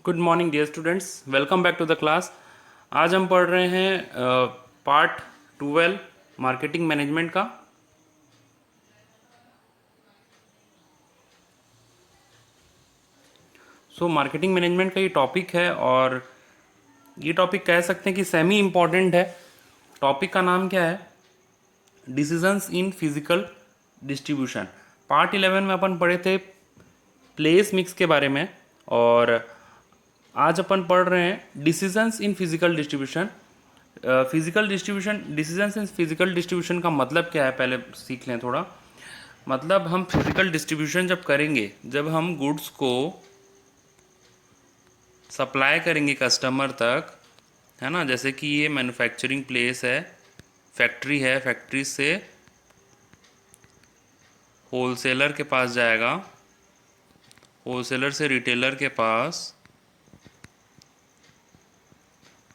Good morning dear students, welcome back to the class. आज हम पढ़ रहे हैं पार्ट 12 मार्केटिंग मैनेजमेंट का। मार्केटिंग मैनेजमेंट का ये टॉपिक है और ये टॉपिक कह सकते हैं कि सेमी इम्पॉर्टेंट है। टॉपिक का नाम क्या है? Decisions in physical distribution. Part 11 में अपन पढ़े थे प्लेस मिक्स के बारे में और आज अपन पढ़ रहे हैं decisions in physical distribution. Physical distribution, decisions in physical distribution का मतलब क्या है पहले सीख लें थोड़ा। मतलब हम फिजिकल डिस्ट्रीब्यूशन जब करेंगे, जब हम गुड्स को सप्लाई करेंगे कस्टमर तक, है ना। जैसे कि ये मैन्युफैक्चरिंग प्लेस है, फैक्ट्री है, फैक्ट्री से होलसेलर के पास जाएगा, होलसेलर से रिटेलर के पास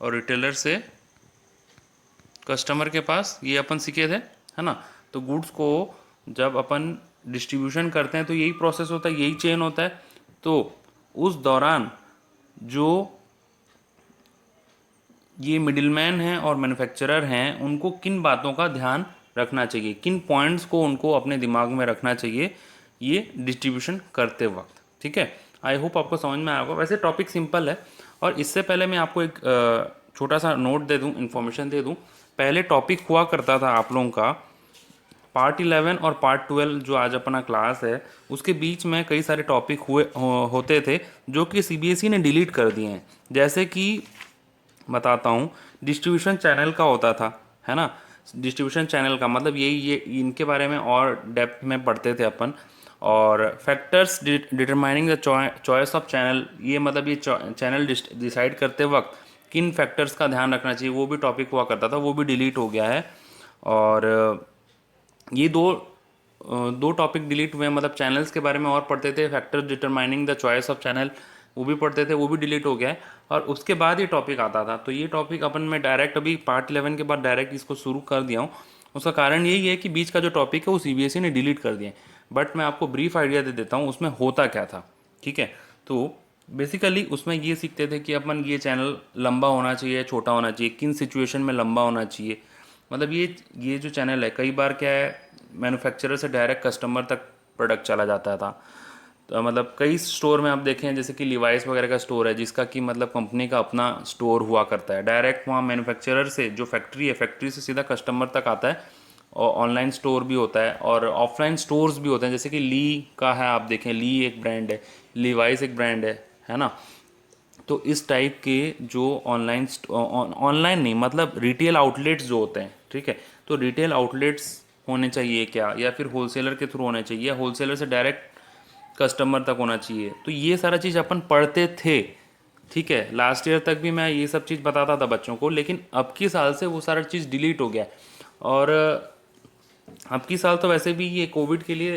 और रिटेलर से कस्टमर के पास। ये अपन सीखे थे, है ना। तो गुड्स को जब अपन डिस्ट्रीब्यूशन करते हैं तो यही प्रोसेस होता है, यही चेन होता है। तो उस दौरान जो ये मिडिलमैन हैं और मैन्युफैक्चरर हैं, उनको किन बातों का ध्यान रखना चाहिए, किन पॉइंट्स को उनको अपने दिमाग में रखना चाहिए ये डिस्ट्रीब्यूशन करते वक्त। ठीक है, आई होप आपको समझ में आया होगा। वैसे टॉपिक सिंपल है और इससे पहले मैं आपको एक छोटा सा नोट दे दूं, इन्फॉर्मेशन दे दूं। पहले टॉपिक हुआ करता था आप लोगों का पार्ट 11 और पार्ट 12 जो आज अपना क्लास है, उसके बीच में कई सारे टॉपिक होते थे जो कि सीबीएसई ने डिलीट कर दिए हैं। जैसे कि बताता हूँ, डिस्ट्रीब्यूशन चैनल का होता था, है ना। डिस्ट्रीब्यूशन चैनल का मतलब यही, ये इनके बारे में और डेप्थ में पढ़ते थे अपन। और factors determining the choice of channel, ये मतलब ये चैनल डिसाइड करते वक्त किन फैक्टर्स का ध्यान रखना चाहिए, वो भी टॉपिक हुआ करता था, वो भी डिलीट हो गया है। और ये दो टॉपिक डिलीट हुए हैं। मतलब चैनल्स के बारे में और पढ़ते थे, factors determining the choice of channel वो भी पढ़ते थे, वो भी डिलीट हो गया है। और उसके बाद ये टॉपिक आता था। तो ये टॉपिक अपन मैं डायरेक्ट अभी पार्ट 11 के बाद डायरेक्ट इसको शुरू कर दिया हूँ। उसका कारण यही है कि बीच का जो टॉपिक है वो सीबीएसई ने डिलीट कर दिया है। बट मैं आपको ब्रीफ आइडिया दे देता हूँ उसमें होता क्या था। ठीक है, तो बेसिकली उसमें ये सीखते थे कि अपन ये चैनल लंबा होना चाहिए, छोटा होना चाहिए, किन सिचुएशन में लंबा होना चाहिए। मतलब ये जो चैनल है, कई बार क्या है, मैन्युफैक्चरर से डायरेक्ट कस्टमर तक प्रोडक्ट चला जाता था। तो मतलब कई स्टोर में आप देखें, जैसे कि लिवाइस वगैरह का स्टोर है, जिसका कि मतलब कंपनी का अपना स्टोर हुआ करता है। डायरेक्ट वहाँ मैन्युफैक्चरर से जो फैक्ट्री है, फैक्ट्री से सीधा कस्टमर तक आता है। और ऑनलाइन स्टोर भी होता है और ऑफलाइन स्टोर्स भी होते हैं। जैसे कि ली का है, आप देखें, ली एक ब्रांड है, लिवाइस एक ब्रांड है ना। तो इस टाइप के जो ऑनलाइन नहीं, मतलब रिटेल आउटलेट्स जो होते हैं, ठीक है। तो रिटेल आउटलेट्स होने चाहिए क्या, या फिर होलसेलर के थ्रू होने चाहिए, या होलसेलर से डायरेक्ट कस्टमर तक होना चाहिए। तो ये सारा चीज़ अपन पढ़ते थे। ठीक है, लास्ट ईयर तक भी मैं ये सब चीज़ बताता था बच्चों को, लेकिन अब की साल से वो सारा चीज़ डिलीट हो गया है। और अब की साल तो वैसे भी ये कोविड के लिए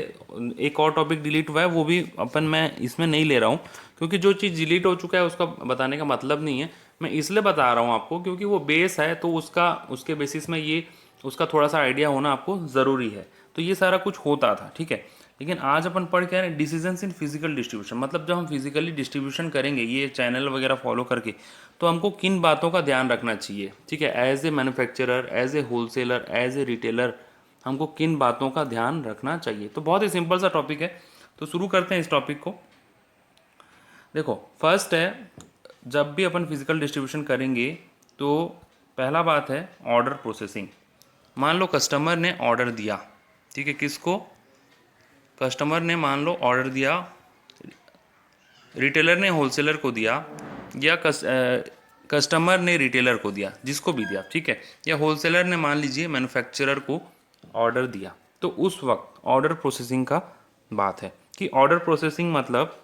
एक और टॉपिक डिलीट हुआ है, वो भी अपन मैं इसमें नहीं ले रहा हूँ, क्योंकि जो चीज़ डिलीट हो चुका है उसका बताने का मतलब नहीं है। मैं इसलिए बता रहा हूँ आपको क्योंकि वो बेस है, तो उसके बेसिस में ये उसका थोड़ा सा आइडिया होना आपको ज़रूरी है। तो ये सारा कुछ होता था, ठीक है। लेकिन आज अपन पढ़ क्या है, डिसीजंस इन फिजिकल डिस्ट्रीब्यूशन। मतलब जब हम फिजिकली डिस्ट्रीब्यूशन करेंगे ये चैनल वगैरह फॉलो करके, तो हमको किन बातों का ध्यान रखना चाहिए, ठीक है। As a manufacturer, as a wholesaler, as a retailer, हमको किन बातों का ध्यान रखना चाहिए। तो बहुत ही सिंपल सा टॉपिक है, तो शुरू करते हैं इस टॉपिक को। देखो, फर्स्ट है, जब भी अपन फिजिकल डिस्ट्रीब्यूशन करेंगे तो पहला बात है ऑर्डर प्रोसेसिंग। मान लो कस्टमर ने ऑर्डर दिया, ठीक है, किसको, कस्टमर ने मान लो ऑर्डर दिया, रिटेलर ने होलसेलर को दिया, या कस्टमर ने रिटेलर को दिया, जिसको भी दिया, ठीक है। या होलसेलर ने मान लीजिए मैन्युफैक्चरर को ऑर्डर दिया। तो उस वक्त ऑर्डर प्रोसेसिंग का बात है कि ऑर्डर प्रोसेसिंग मतलब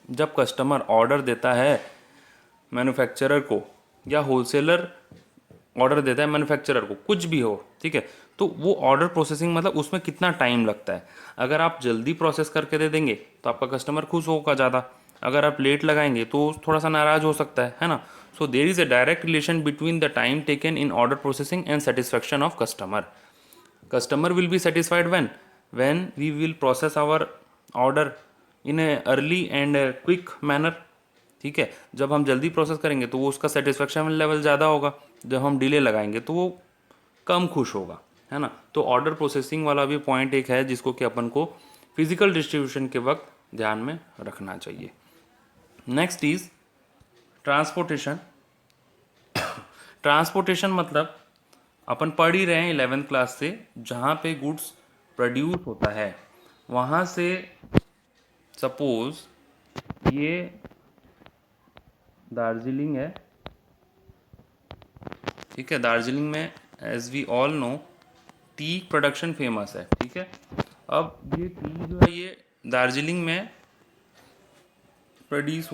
जब कस्टमर ऑर्डर देता है मैन्युफैक्चरर को, या होलसेलर ऑर्डर देता है मैन्युफैक्चरर को, कुछ भी हो, ठीक है। तो वो ऑर्डर प्रोसेसिंग मतलब उसमें कितना टाइम लगता है। अगर आप जल्दी प्रोसेस करके दे देंगे तो आपका कस्टमर खुश होगा ज़्यादा, अगर आप लेट लगाएंगे तो थोड़ा सा नाराज हो सकता है ना। So there is a direct relation between the time taken in order processing and satisfaction of customer. Customer will be satisfied when we will process our order in a early and quick manner, ठीक है। जब हम जल्दी process करेंगे तो वो उसका satisfaction level ज़्यादा होगा, जब हम डिले लगाएंगे तो वो कम खुश होगा, है ना। तो ऑर्डर प्रोसेसिंग वाला भी पॉइंट एक है जिसको कि अपन को फिजिकल डिस्ट्रीब्यूशन के वक्त ध्यान में रखना चाहिए। Next is transportation. ट्रांसपोर्टेशन मतलब अपन पढ़ ही रहे हैं 11th क्लास से, जहाँ पे गुड्स प्रोड्यूस होता है वहाँ से सपोज ये दार्जिलिंग है, ठीक है। दार्जिलिंग में as we all know tea production famous है, ठीक है। अब ये टी जो है ये दार्जिलिंग में प्रोड्यूस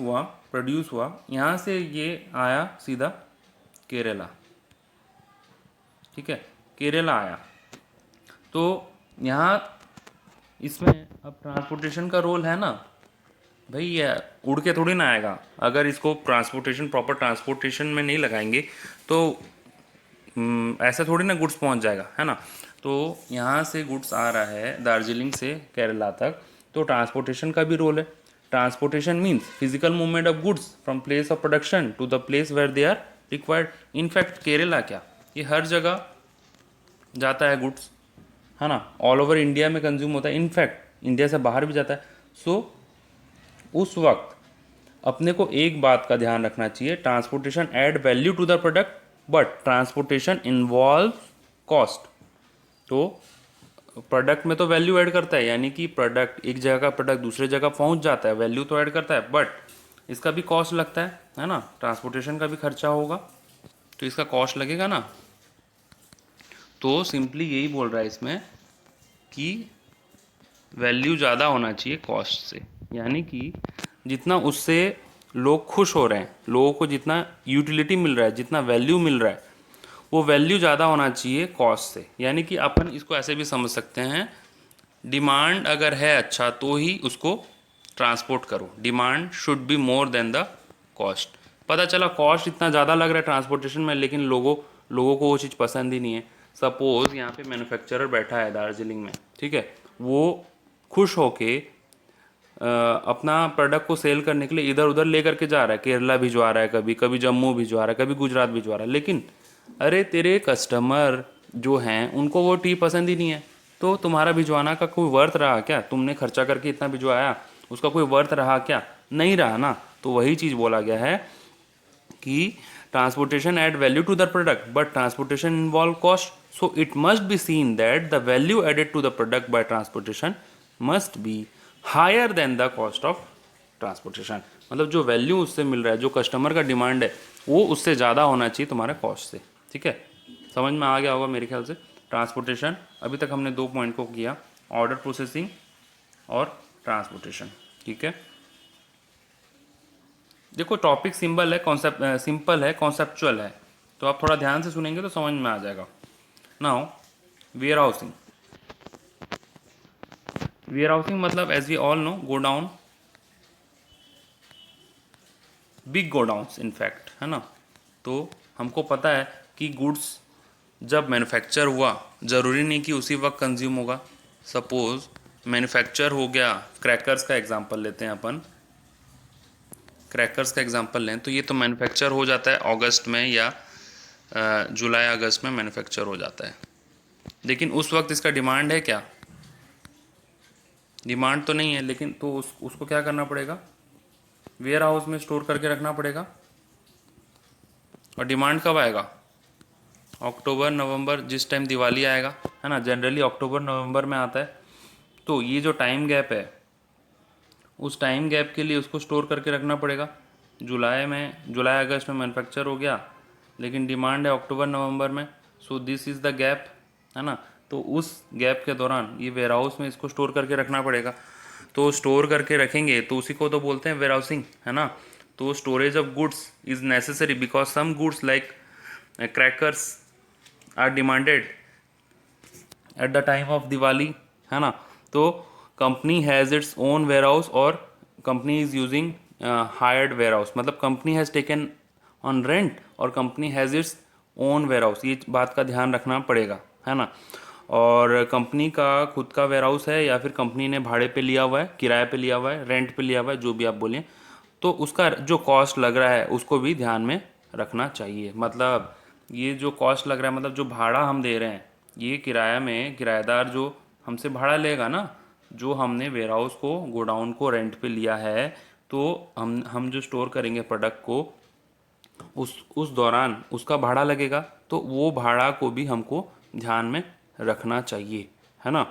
हुआ, यहाँ से ये आया सीधा केरला, ठीक है। केरला आया तो यहाँ इसमें अब ट्रांसपोर्टेशन का रोल है ना भाई, ये उड़ के थोड़ी ना आएगा। अगर इसको ट्रांसपोर्टेशन प्रॉपर ट्रांसपोर्टेशन में नहीं लगाएंगे तो ऐसा थोड़ी ना गुड्स पहुंच जाएगा, है ना। तो यहाँ से गुड्स आ रहा है दार्जिलिंग से केरला तक, तो ट्रांसपोर्टेशन का भी रोल है। Transportation means physical movement of goods from place of production to the place where they are required. In fact Kerala क्या, ये हर जगह जाता है गुड्स, है ना। ऑल ओवर इंडिया में कंज्यूम होता है, इनफैक्ट इंडिया से बाहर भी जाता है। सो उस वक्त अपने को एक बात का ध्यान रखना चाहिए, transportation add value to the product but transportation involve cost. तो प्रोडक्ट में तो वैल्यू ऐड करता है, यानी कि प्रोडक्ट एक जगह का प्रोडक्ट दूसरे जगह पहुंच जाता है, वैल्यू तो ऐड करता है, बट इसका भी कॉस्ट लगता है ना। ट्रांसपोर्टेशन का भी खर्चा होगा तो इसका कॉस्ट लगेगा ना। तो सिंपली यही बोल रहा है इसमें कि वैल्यू ज़्यादा होना चाहिए कॉस्ट से, यानी कि जितना उससे लोग खुश हो रहे हैं, लोगों को जितना यूटिलिटी मिल रहा है, जितना वैल्यू मिल रहा है, वो वैल्यू ज़्यादा होना चाहिए कॉस्ट से। यानी कि अपन इसको ऐसे भी समझ सकते हैं, डिमांड अगर है अच्छा तो ही उसको ट्रांसपोर्ट करो, demand should be more than the cost. पता चला कॉस्ट इतना ज़्यादा लग रहा है ट्रांसपोर्टेशन में, लेकिन लोगों को वो चीज़ पसंद ही नहीं है। सपोज़ यहाँ पे मैन्युफैक्चरर बैठा है दार्जिलिंग में, ठीक है, वो खुश होके अपना प्रोडक्ट को सेल करने के लिए इधर उधर ले करके जा रहा है, केरला भिजवा रहा है, कभी कभी जम्मू भिजवा रहा है, कभी गुजरात भिजवा रहा है, लेकिन अरे तेरे कस्टमर जो हैं उनको वो टी पसंद ही नहीं है, तो तुम्हारा भिजवाना का कोई वर्थ रहा क्या? तुमने खर्चा करके इतना भिजवाया, उसका कोई वर्थ रहा क्या? नहीं रहा ना। तो वही चीज़ बोला गया है कि transportation add value to the product but transportation involve cost, so it must be seen that the value added to the product by transportation must be higher than the cost of transportation. मतलब जो value उससे मिल रहा है, जो customer का demand है, वो उससे ज़्यादा होना चाहिए तुम्हारे कॉस्ट से, ठीक है। समझ में आ गया होगा मेरे ख्याल से। ट्रांसपोर्टेशन अभी तक हमने 2 पॉइंट को किया, ऑर्डर प्रोसेसिंग और ट्रांसपोर्टेशन, ठीक है। देखो टॉपिक सिंपल है, कॉन्सेप्चुअल है, तो आप थोड़ा ध्यान से सुनेंगे तो समझ में आ जाएगा। नाउ वेयर हाउसिंग मतलब as we all know godown, big godowns in fact, है ना। तो हमको पता है कि गुड्स जब मैन्युफैक्चर हुआ ज़रूरी नहीं कि उसी वक्त कंज्यूम होगा। सपोज़ मैन्युफैक्चर हो गया, क्रैकर्स का एग्जांपल लेते हैं अपन, क्रैकर्स का एग्जांपल लें तो ये तो मैन्युफैक्चर हो जाता है अगस्त में या जुलाई अगस्त में मैन्युफैक्चर हो जाता है, लेकिन उस वक्त इसका डिमांड है क्या? डिमांड तो नहीं है, लेकिन तो उसको क्या करना पड़ेगा? वेयर हाउस में स्टोर करके रखना पड़ेगा। और डिमांड कब आएगा? अक्टूबर नवंबर, जिस टाइम दिवाली आएगा, है ना। जनरली अक्टूबर नवंबर में आता है। तो ये जो टाइम गैप है, उस टाइम गैप के लिए उसको स्टोर करके रखना पड़ेगा। जुलाई अगस्त में मैन्युफैक्चर हो गया, लेकिन डिमांड है अक्टूबर नवंबर में, so this is the gap, है ना। तो उस गैप के दौरान ये वेयर हाउस में इसको स्टोर करके रखना पड़ेगा। तो स्टोर करके रखेंगे तो उसी को तो बोलते हैं वेयर हाउसिंग, है ना। तो storage of goods is necessary because some goods like crackers are demanded at the time of Diwali, है ना। तो company has its own warehouse और company is using hired warehouse, मतलब company has taken on rent और company has its own warehouse. ये बात का ध्यान रखना पड़ेगा, है ना। और कंपनी का खुद का वेयर हाउस है या फिर कंपनी ने भाड़े पे लिया हुआ है, किराए पे लिया हुआ है, रेंट पे लिया हुआ है, जो भी आप बोलें, तो उसका जो कॉस्ट लग रहा है उसको भी ध्यान में रखना चाहिए। मतलब ये जो कॉस्ट लग रहा है, मतलब जो भाड़ा हम दे रहे हैं, ये किराया में किराएदार जो हमसे भाड़ा लेगा ना, जो हमने वेयरहाउस को, गोडाउन को रेंट पे लिया है, तो हम जो स्टोर करेंगे प्रोडक्ट को, उस दौरान उसका भाड़ा लगेगा, तो वो भाड़ा को भी हमको ध्यान में रखना चाहिए, है ना।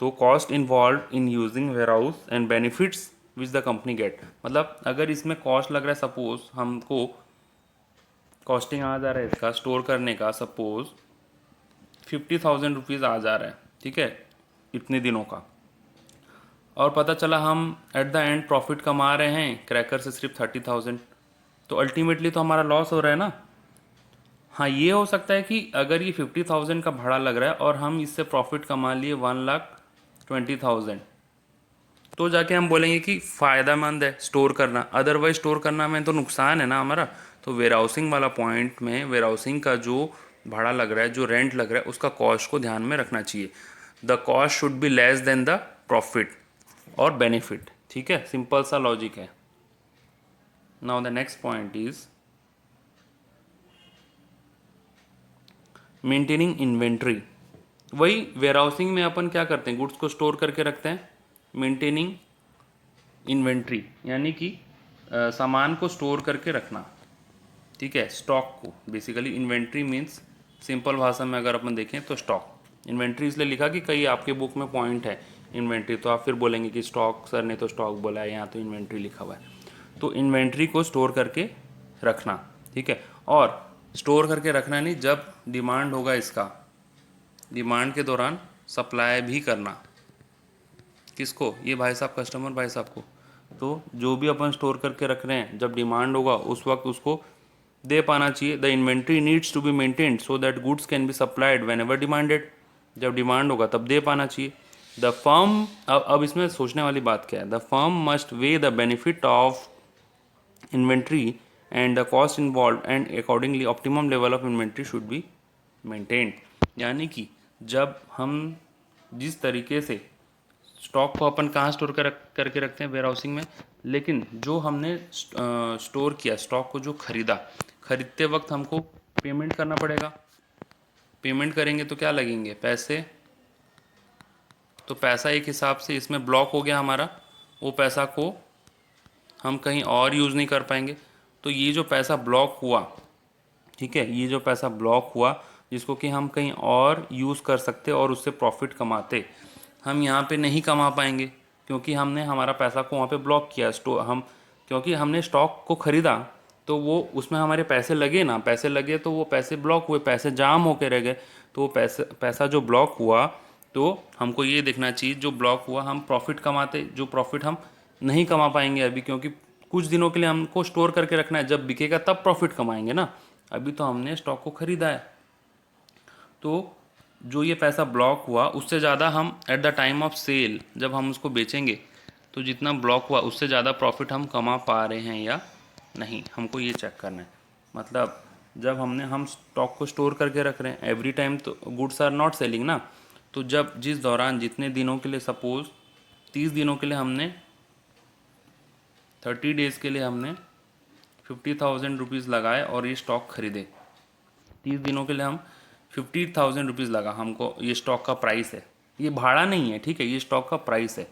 तो cost involve in using warehouse and benefits which the company get, मतलब अगर इसमें कॉस्ट लग रहा है, सपोज हमको कॉस्टिंग आ जा रहा है इसका स्टोर करने का, सपोज 50,000 रुपीज़ आ जा रहा है, ठीक है, इतने दिनों का, और पता चला हम एट द एंड प्रॉफिट कमा रहे हैं क्रैकर से सिर्फ 30,000, तो अल्टीमेटली तो हमारा लॉस हो रहा है ना। हाँ, ये हो सकता है कि अगर ये 50,000 का भाड़ा लग रहा है और हम इससे प्रॉफिट कमा लिए 1,20,000, तो जाके हम बोलेंगे कि फ़ायदेमंद है स्टोर करना, अदरवाइज स्टोर करना में तो नुकसान है ना हमारा। तो वेयरहाउसिंग वाला पॉइंट में वेयरहाउसिंग का जो भाड़ा लग रहा है, जो रेंट लग रहा है, उसका कॉस्ट को ध्यान में रखना चाहिए। The cost should be less than the profit और बेनिफिट, ठीक है, सिंपल सा लॉजिक है। Now the next point is maintaining inventory. वही वेयरहाउसिंग में अपन क्या करते हैं, गुड्स को स्टोर करके रखते हैं। मेंटेनिंग इन्वेंट्री यानी कि सामान को स्टोर करके रखना, ठीक है, स्टॉक को। बेसिकली इन्वेंट्री मीन्स, सिंपल भाषा में अगर अपन देखें तो स्टॉक। इन्वेंट्री इसलिए लिखा कि कई आपके बुक में पॉइंट है इन्वेंट्री, तो आप फिर बोलेंगे कि स्टॉक, सर ने तो स्टॉक बोला है, यहाँ तो इन्वेंट्री लिखा हुआ है। तो इन्वेंट्री को स्टोर करके रखना, ठीक है। और स्टोर करके रखना नहीं, जब डिमांड होगा इसका, डिमांड के दौरान सप्लाई भी करना। किसको? ये भाई साहब, कस्टमर भाई साहब को। तो जो भी अपन स्टोर करके रख रहे हैं, जब डिमांड होगा उस वक्त उसको दे पाना चाहिए। The inventory needs to be maintained so that goods can be supplied whenever demanded. जब डिमांड होगा तब दे पाना चाहिए। द फर्म, अब इसमें सोचने वाली बात क्या है, the firm must way the benefit of inventory and the cost involve and accordingly optimum level of inventory should be maintained. यानी कि जब हम जिस तरीके से स्टॉक को अपन कहाँ स्टोर करके रखते हैं, वेयर हाउसिंग में, लेकिन जो हमने स्टोर किया स्टॉक को, जो खरीदते वक्त हमको पेमेंट करना पड़ेगा। पेमेंट करेंगे तो क्या लगेंगे, पैसे। तो पैसा एक हिसाब से इसमें ब्लॉक हो गया हमारा, वो पैसा को हम कहीं और यूज़ नहीं कर पाएंगे। तो ये जो पैसा ब्लॉक हुआ, ठीक है, ये जो पैसा ब्लॉक हुआ जिसको कि हम कहीं और यूज़ कर सकते और उससे प्रॉफिट कमाते, हम यहाँ पे नहीं कमा पाएंगे, क्योंकि हमने हमारा पैसा को वहाँ पे ब्लॉक किया। क्योंकि हमने स्टॉक को ख़रीदा तो वो उसमें हमारे पैसे लगे ना, पैसे लगे तो वो पैसे ब्लॉक हुए, पैसे जाम होके रह गए। तो वो पैसा जो ब्लॉक हुआ, तो हमको ये देखना चाहिए जो ब्लॉक हुआ हम प्रॉफिट कमाते, जो प्रॉफिट हम नहीं कमा पाएंगे अभी, क्योंकि कुछ दिनों के लिए हमको स्टोर करके रखना है, जब बिकेगा तब प्रॉफिट कमाएंगे ना। अभी तो हमने स्टॉक को ख़रीदा है, तो जो ये पैसा ब्लॉक हुआ उससे ज़्यादा हम at the time of sale, जब हम उसको बेचेंगे, तो जितना ब्लॉक हुआ उससे ज़्यादा प्रॉफिट हम कमा पा रहे हैं या नहीं, हमको ये चेक करना है। मतलब जब हम स्टॉक को स्टोर करके रख रहे हैं, एवरी टाइम तो गुड्स आर नॉट सेलिंग ना। तो जब जिस दौरान जितने दिनों के लिए, सपोज़ 30 दिनों के लिए हमने, 30 डेज़ के लिए हमने 50,000 रुपीज़ लगाए और ये स्टॉक खरीदे, 30 दिनों के लिए हम 50,000 रुपीज़ लगा हमको, ये स्टॉक का प्राइस है, ये भाड़ा नहीं है, ठीक है, ये स्टॉक का प्राइस है।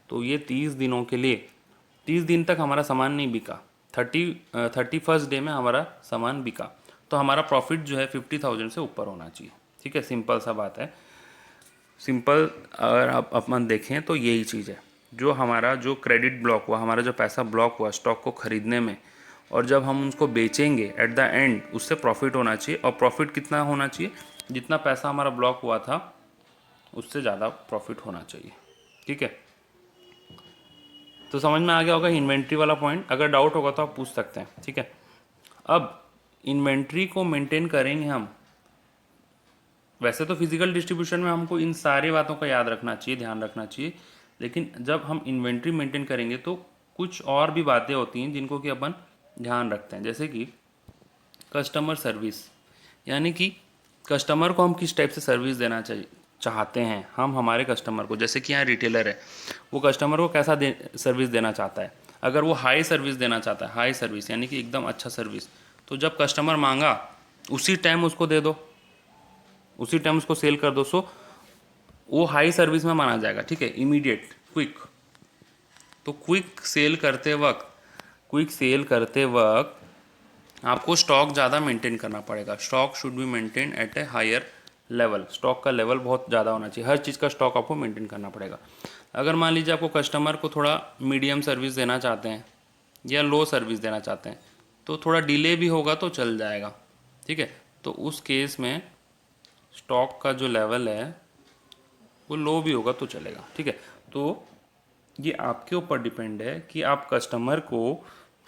तो ये 30 दिनों के लिए, 30 दिन तक हमारा सामान नहीं बिका, 31st डे में हमारा सामान बिका, तो हमारा प्रॉफिट जो है 50,000 से ऊपर होना चाहिए, ठीक है, सिंपल सा बात है। सिंपल अगर आप अपन देखें तो यही चीज़ है। जो हमारा जो क्रेडिट ब्लॉक हुआ, हमारा जो पैसा ब्लॉक हुआ स्टॉक को ख़रीदने में, और जब हम उसको बेचेंगे एट द एंड, उससे प्रॉफिट होना चाहिए। और प्रॉफिट कितना होना चाहिए, जितना पैसा हमारा ब्लॉक हुआ था उससे ज़्यादा प्रॉफिट होना चाहिए, ठीक है। तो समझ में आ गया होगा इन्वेंट्री वाला पॉइंट। अगर डाउट होगा तो आप पूछ सकते हैं, ठीक है। अब इन्वेंट्री को मेंटेन करेंगे हम, वैसे तो फिजिकल डिस्ट्रीब्यूशन में हमको इन सारी बातों का याद रखना चाहिए, ध्यान रखना चाहिए, लेकिन जब हम इन्वेंट्री मेंटेन करेंगे तो कुछ और भी बातें होती हैं जिनको कि अपन ध्यान रखते हैं। जैसे कि कस्टमर सर्विस, यानी कि कस्टमर को हम किस टाइप से सर्विस देना चाहते हैं हम हमारे कस्टमर को। जैसे कि यहाँ रिटेलर है, वो कस्टमर को कैसा सर्विस देना चाहता है। अगर वो हाई सर्विस देना चाहता है, हाई सर्विस यानी कि एकदम अच्छा सर्विस, तो जब कस्टमर मांगा उसी टाइम उसको दे दो, उसी टाइम उसको सेल कर दो। सो वो हाई सर्विस में माना जाएगा, ठीक है, इमीडिएट, क्विक। तो क्विक सेल करते वक्त आपको स्टॉक ज़्यादा मेंटेन करना पड़ेगा। Stock should be maintain at a higher level, stock का लेवल बहुत ज़्यादा होना चाहिए, हर चीज़ का स्टॉक आपको मेंटेन करना पड़ेगा। अगर मान लीजिए आपको कस्टमर को थोड़ा मीडियम सर्विस देना चाहते हैं या लो सर्विस देना चाहते हैं, तो थोड़ा डिले भी होगा तो चल जाएगा, ठीक है। तो उस केस में स्टॉक का जो लेवल है वो लो भी होगा तो चलेगा, ठीक है। तो ये आपके ऊपर डिपेंड है कि आप कस्टमर को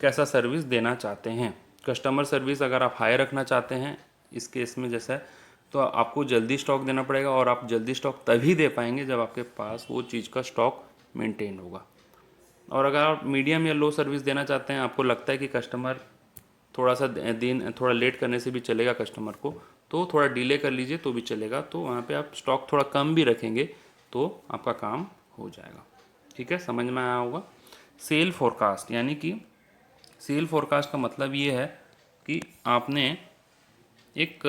कैसा सर्विस देना चाहते हैं। कस्टमर सर्विस अगर आप हाई रखना चाहते हैं इस केस में जैसा है, तो आपको जल्दी स्टॉक देना पड़ेगा, और आप जल्दी स्टॉक तभी दे पाएंगे जब आपके पास वो चीज़ का स्टॉक मेंटेन होगा। और अगर आप मीडियम या लो सर्विस देना चाहते हैं, आपको लगता है कि कस्टमर थोड़ा सा दिन थोड़ा लेट करने से भी चलेगा कस्टमर को, तो थोड़ा डिले कर लीजिए तो भी चलेगा। तो वहाँ पे आप स्टॉक थोड़ा कम भी रखेंगे तो आपका काम हो जाएगा, ठीक है, समझ में आया होगा। सेल फोरकास्ट यानी कि सेल फोरकास्ट का मतलब ये है कि आपने एक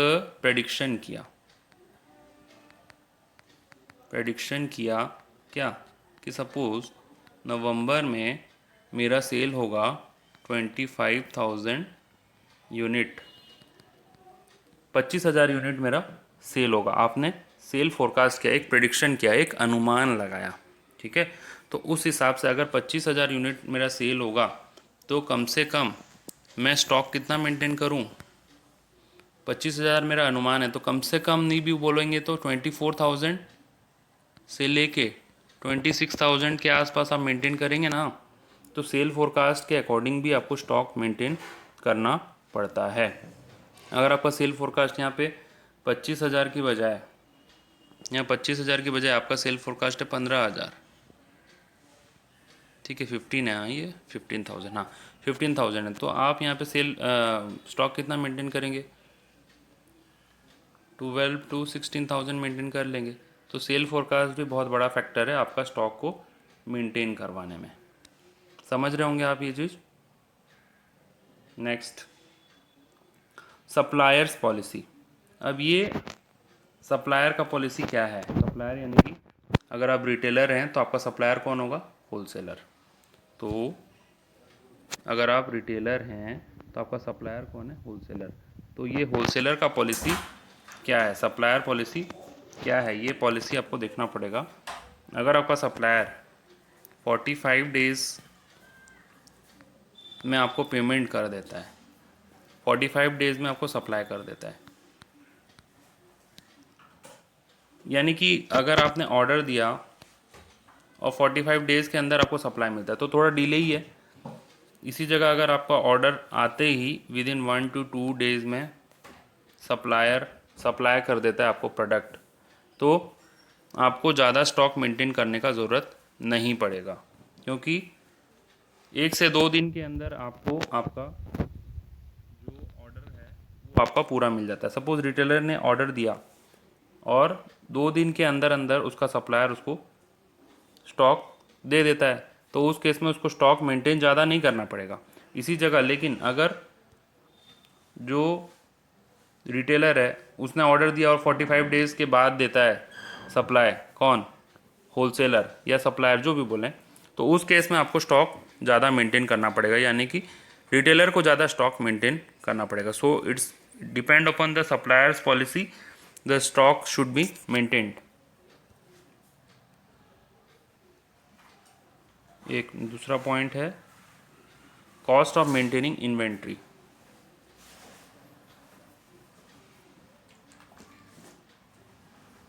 प्रेडिक्शन किया क्या, कि सपोज़ नवंबर में मेरा सेल होगा 25,000 यूनिट, 25,000 यूनिट मेरा सेल होगा। आपने सेल फोरकास्ट किया, एक प्रेडिक्शन किया, एक अनुमान लगाया, ठीक है। तो उस हिसाब से अगर 25,000 यूनिट मेरा सेल होगा तो कम से कम मैं स्टॉक कितना मेंटेन करूं, 25,000 मेरा अनुमान है, तो कम से कम नहीं भी बोलेंगे तो 24,000 से लेके 26,000 के आसपास आप मेंटेन करेंगे ना। तो सेल फोरकास्ट के अकॉर्डिंग भी आपको स्टॉक मेंटेन करना पड़ता है। अगर आपका सेल फोरकास्ट यहाँ पे 25,000 की बजाय, यहाँ 25,000 की बजाय आपका सेल फोरकास्ट है 15,000, ठीक है, 15 है, हाँ ये 15,000, हाँ 15,000 है, तो आप यहाँ पे सेल स्टॉक कितना मेंटेन करेंगे, 12 to 16,000 मेंटेन कर लेंगे। तो सेल फोरकास्ट भी बहुत बड़ा फैक्टर है आपका स्टॉक को मेंटेन करवाने में। समझ रहे होंगे आप ये चीज़। Next, suppliers policy. अब ये सप्लायर का पॉलिसी क्या है, सप्लायर यानी कि अगर आप रिटेलर हैं तो आपका सप्लायर कौन होगा, होलसेलर। तो अगर आप रिटेलर हैं तो आपका सप्लायर कौन है, होलसेलर। तो ये होलसेलर का पॉलिसी क्या है, सप्लायर पॉलिसी क्या है, ये पॉलिसी आपको देखना पड़ेगा। अगर आपका सप्लायर 45 डेज़ में आपको पेमेंट कर देता है, 45 डेज़ में आपको सप्लाई कर देता है, यानी कि अगर आपने ऑर्डर दिया और 45 डेज़ के अंदर आपको सप्लाई मिलता है तो थोड़ा डिले ही है। इसी जगह अगर आपका ऑर्डर आते ही विद इन 1 to 2 डेज़ में सप्लायर सप्लाई कर देता है आपको प्रोडक्ट, तो आपको ज़्यादा स्टॉक मेंटेन करने का ज़रूरत नहीं पड़ेगा, क्योंकि 1 से 2 दिन के अंदर आपको आपका जो ऑर्डर है वो आपका पूरा मिल जाता है। सपोज़ रिटेलर ने ऑर्डर दिया और 2 दिन के अंदर अंदर उसका सप्लायर उसको स्टॉक दे देता है, तो उस केस में उसको स्टॉक मेंटेन ज़्यादा नहीं करना पड़ेगा। इसी जगह लेकिन अगर जो रिटेलर है उसने ऑर्डर दिया और 45 डेज़ के बाद देता है सप्लाई, कौन, होलसेलर या सप्लायर जो भी बोलें, तो उस केस में आपको स्टॉक ज़्यादा मेंटेन करना पड़ेगा, यानी कि रिटेलर को ज़्यादा स्टॉक मेंटेन करना पड़ेगा। So it's depend upon the suppliers policy, the stock should be maintained. एक दूसरा पॉइंट है cost of maintaining inventory.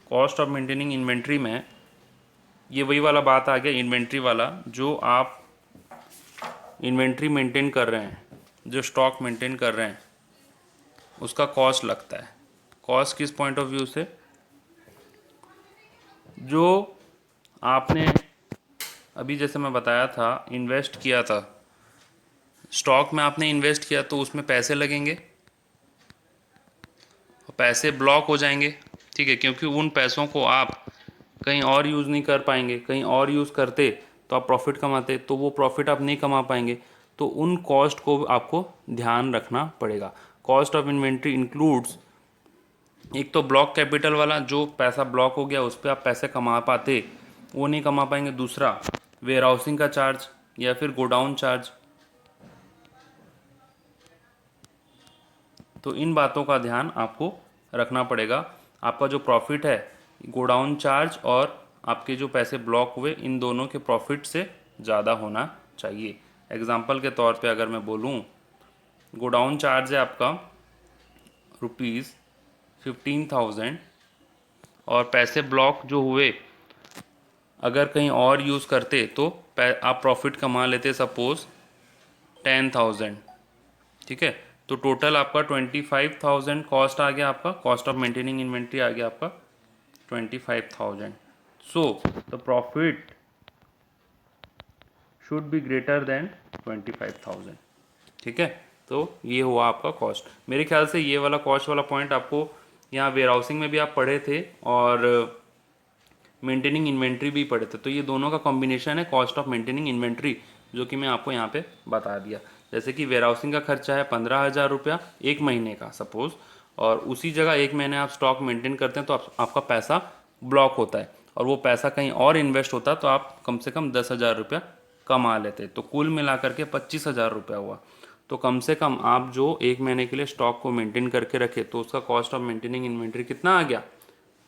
Cost of maintaining inventory में ये वही वाला बात आ गया, इन्वेंट्री वाला, जो आप इन्वेंट्री मेंटेन कर रहे हैं, जो स्टॉक मेंटेन कर रहे हैं, उसका कॉस्ट लगता है। कॉस्ट किस पॉइंट ऑफ व्यू से, जो आपने अभी जैसे मैं बताया था इन्वेस्ट किया था स्टॉक में, आपने इन्वेस्ट किया तो उसमें पैसे लगेंगे और पैसे ब्लॉक हो जाएंगे, ठीक है, क्योंकि उन पैसों को आप कहीं और यूज़ नहीं कर पाएंगे। कहीं और यूज़ करते तो आप प्रॉफिट कमाते, तो वो प्रॉफिट आप नहीं कमा पाएंगे। तो उन कॉस्ट को आपको ध्यान रखना पड़ेगा। कॉस्ट ऑफ इन्वेंट्री इंक्लूड्स, एक तो ब्लॉक कैपिटल वाला, जो पैसा ब्लॉक हो गया उस पर आप पैसे कमा पाते वो नहीं कमा पाएंगे। दूसरा वेयर हाउसिंग का चार्ज या फिर गोडाउन चार्ज। तो इन बातों का ध्यान आपको रखना पड़ेगा। आपका जो प्रॉफिट है, गोडाउन चार्ज और आपके जो पैसे ब्लॉक हुए, इन दोनों के प्रॉफिट से ज़्यादा होना चाहिए। एग्जाम्पल के तौर पे अगर मैं बोलूँ, गोडाउन चार्ज है आपका ₹15,000 और पैसे ब्लॉक जो हुए अगर कहीं और यूज़ करते तो आप प्रॉफिट कमा लेते सपोज 10,000, ठीक है। तो टोटल आपका 25,000 कॉस्ट आ गया, आपका कॉस्ट ऑफ मेंटेनिंग इन्वेंट्री आ गया आपका 25,000। So the profit should be greater than 25,000, ठीक है। तो ये हुआ आपका कॉस्ट। मेरे ख्याल से ये वाला कॉस्ट वाला पॉइंट आपको यहाँ वेयर हाउसिंग में भी आप पढ़े थे और मेंटेनिंग इन्वेंट्री भी पढ़े थे। तो ये दोनों का कॉम्बिनेशन है कॉस्ट ऑफ मेंटेनिंग इन्वेंट्री, जो कि मैं आपको यहाँ पे बता दिया। जैसे कि वेयर हाउसिंग का खर्चा है 15,000 रुपया एक महीने का सपोज, और उसी जगह एक महीने आप स्टॉक मेंटेन करते हैं तो आपका पैसा ब्लॉक होता है और वो पैसा कहीं और इन्वेस्ट होता तो आप कम से कम 10,000 रुपया कमा लेते। तो कुल मिला करके 25,000 रुपया हुआ। तो कम से कम आप जो एक महीने के लिए स्टॉक को मेंटेन करके रखे तो उसका कॉस्ट ऑफ मेंटेनिंग इन्वेंट्री कितना आ गया,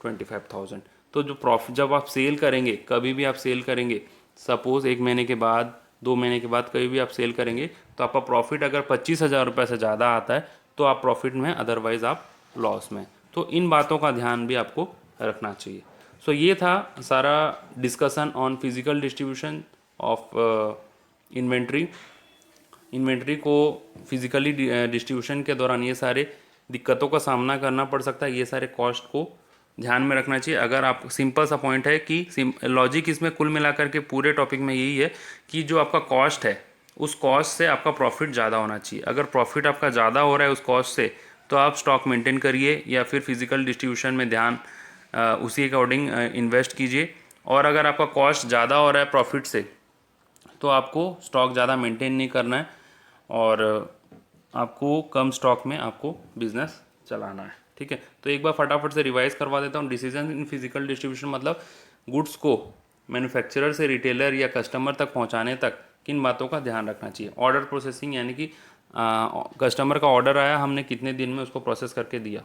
25,000। तो जो प्रॉफिट जब आप सेल करेंगे, कभी भी आप सेल करेंगे, सपोज एक महीने के बाद, 2 महीने के बाद कभी भी आप सेल करेंगे, तो आपका प्रॉफिट अगर 25,000 रुपये से ज़्यादा आता है तो आप प्रॉफिट में, अदरवाइज़ आप लॉस में। तो इन बातों का ध्यान भी आपको रखना चाहिए। सो ये था सारा discussion on physical distribution of inventory. Inventory को फिजिकली डिस्ट्रीब्यूशन के दौरान ये सारे दिक्कतों का सामना करना पड़ सकता है, ये सारे कॉस्ट को ध्यान में रखना चाहिए। अगर आप, सिंपल सा पॉइंट है कि लॉजिक इसमें कुल मिलाकर के पूरे टॉपिक में यही है कि जो आपका कॉस्ट है उस कॉस्ट से आपका प्रॉफिट ज़्यादा होना चाहिए। अगर प्रॉफिट आपका ज़्यादा हो रहा है उस कॉस्ट से तो आप स्टॉक मेंटेन करिए या फिर फिजिकल डिस्ट्रीब्यूशन में ध्यान उसी अकॉर्डिंग इन्वेस्ट कीजिए। और अगर आपका कॉस्ट ज़्यादा हो रहा है प्रॉफिट से तो आपको स्टॉक ज़्यादा मेंटेन नहीं करना है और आपको कम स्टॉक में आपको बिजनेस चलाना है, ठीक है। तो एक बार फटाफट से रिवाइज करवा देता हूँ। डिसीजन इन फिजिकल डिस्ट्रीब्यूशन मतलब गुड्स को मैन्युफैक्चरर से रिटेलर या कस्टमर तक पहुँचाने तक किन बातों का ध्यान रखना चाहिए। ऑर्डर प्रोसेसिंग यानी कि कस्टमर का ऑर्डर आया, हमने कितने दिन में उसको प्रोसेस करके दिया।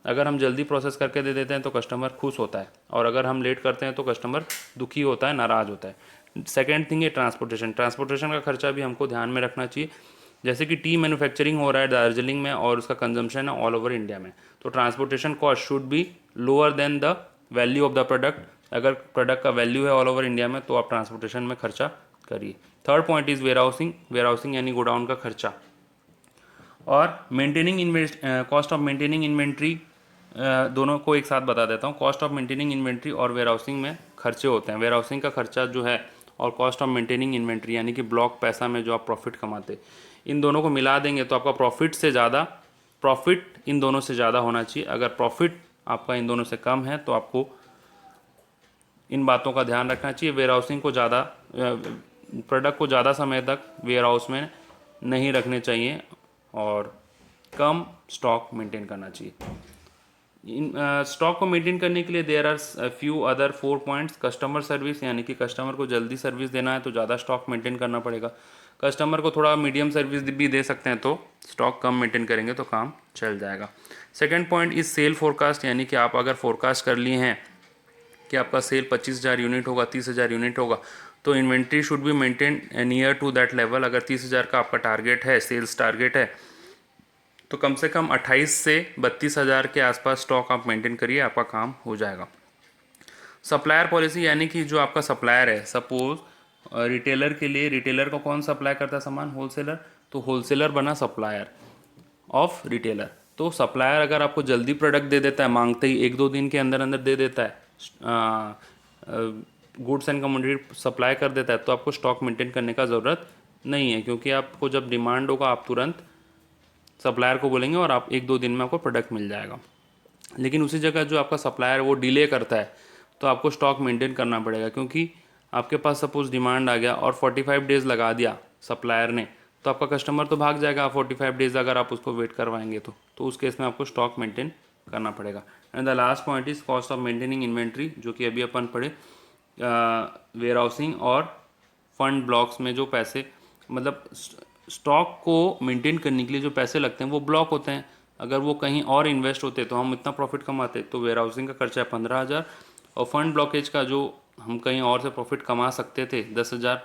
अगर हम जल्दी प्रोसेस करके दे देते हैं तो कस्टमर खुश होता है, और अगर हम लेट करते हैं तो कस्टमर दुखी होता है, नाराज़ होता है। सेकेंड थिंग है ट्रांसपोर्टेशन। ट्रांसपोर्टेशन का खर्चा भी हमको ध्यान में रखना चाहिए। जैसे कि टी मैन्युफैक्चरिंग हो रहा है दार्जिलिंग में और उसका कंजम्पशन है ऑल ओवर इंडिया में, तो transportation cost should be lower than the value of the product. अगर प्रोडक्ट का वैल्यू है ऑल ओवर इंडिया में तो आप ट्रांसपोर्टेशन में खर्चा करिए। Third point is warehousing. Warehousing यानी गोडाउन का खर्चा। और maintaining cost of maintaining inventory, दोनों को एक साथ बता देता हूँ। कॉस्ट ऑफ मेंटेनिंग इन्वेंट्री और वेयर हाउसिंग में खर्चे होते हैं। वेयर हाउसिंग का खर्चा जो है और कॉस्ट ऑफ मेंटेनिंग इन्वेंट्री यानी कि ब्लॉक पैसा में जो आप प्रॉफिट कमाते, इन दोनों को मिला देंगे तो आपका प्रॉफिट इन दोनों से ज़्यादा होना चाहिए। अगर प्रॉफिट आपका इन दोनों से कम है तो आपको इन बातों का ध्यान रखना चाहिए। वेयर हाउसिंग को ज़्यादा, प्रोडक्ट को ज़्यादा समय तक वेयर हाउस में नहीं रखने चाहिए और कम स्टॉक मेंटेन करना चाहिए। इन स्टॉक को मेंटेन करने के लिए there are few other 4 points. Customer service यानी कि कस्टमर को जल्दी सर्विस देना है तो ज़्यादा स्टॉक मेंटेन करना पड़ेगा। कस्टमर को थोड़ा मीडियम सर्विस भी दे सकते हैं तो स्टॉक कम मेंटेन करेंगे तो काम चल जाएगा। Second point is sale forecast, यानी कि आप अगर फोरकास्ट कर लिए हैं कि आपका सेल 25,000 यूनिट होगा, 30,000 यूनिट होगा, तो inventory should be maintain near to that level. अगर 30,000 का आपका टारगेट है, सेल्स टारगेट है, तो कम से कम 28 से 32,000 के आसपास स्टॉक आप मेंटेन करिए, आपका काम हो जाएगा। सप्लायर पॉलिसी यानी कि जो आपका सप्लायर है, सपोज रिटेलर के लिए, रिटेलर को कौन सप्लाई करता है सामान, होलसेलर, तो होलसेलर बना सप्लायर ऑफ रिटेलर। तो सप्लायर अगर आपको जल्दी प्रोडक्ट दे देता है, मांगते ही 1-2 दिन के अंदर अंदर दे देता है, गुड्स एंड कमोडिटी सप्लाई कर देता है, तो आपको स्टॉक मेंटेन करने का ज़रूरत नहीं है, क्योंकि आपको जब डिमांड होगा आप तुरंत सप्लायर को बोलेंगे और आप 1-2 दिन में आपको प्रोडक्ट मिल जाएगा। लेकिन उसी जगह जो आपका सप्लायर वो डिले करता है तो आपको स्टॉक मेंटेन करना पड़ेगा, क्योंकि आपके पास सपोज डिमांड आ गया और 45 डेज़ लगा दिया सप्लायर ने, तो आपका कस्टमर तो भाग जाएगा 45 डेज़ अगर आप उसको वेट करवाएंगे तो उस केस में आपको स्टॉक मेंटेन करना पड़ेगा। And the last point is cost of maintaining inventory, जो कि अभी अपन पढ़े वेयर हाउसिंग और फंड ब्लॉक्स में जो पैसे, मतलब स्टॉक को मेंटेन करने के लिए जो पैसे लगते हैं वो ब्लॉक होते हैं। अगर वो कहीं और इन्वेस्ट होते तो हम इतना प्रॉफिट कमाते। तो वेयर हाउसिंग का खर्चा है 15,000 और फंड ब्लॉकेज का जो हम कहीं और से प्रॉफिट कमा सकते थे 10,000,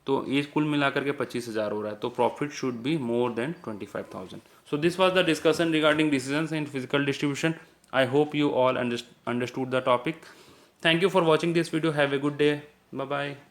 तो ये कुल मिलाकर के 25,000 हो रहा है। तो profit should be more than 25,000। So this was the discussion regarding decisions in physical distribution. I hope you all understood the topic. Thank you for watching this video. Have a good day. Bye bye.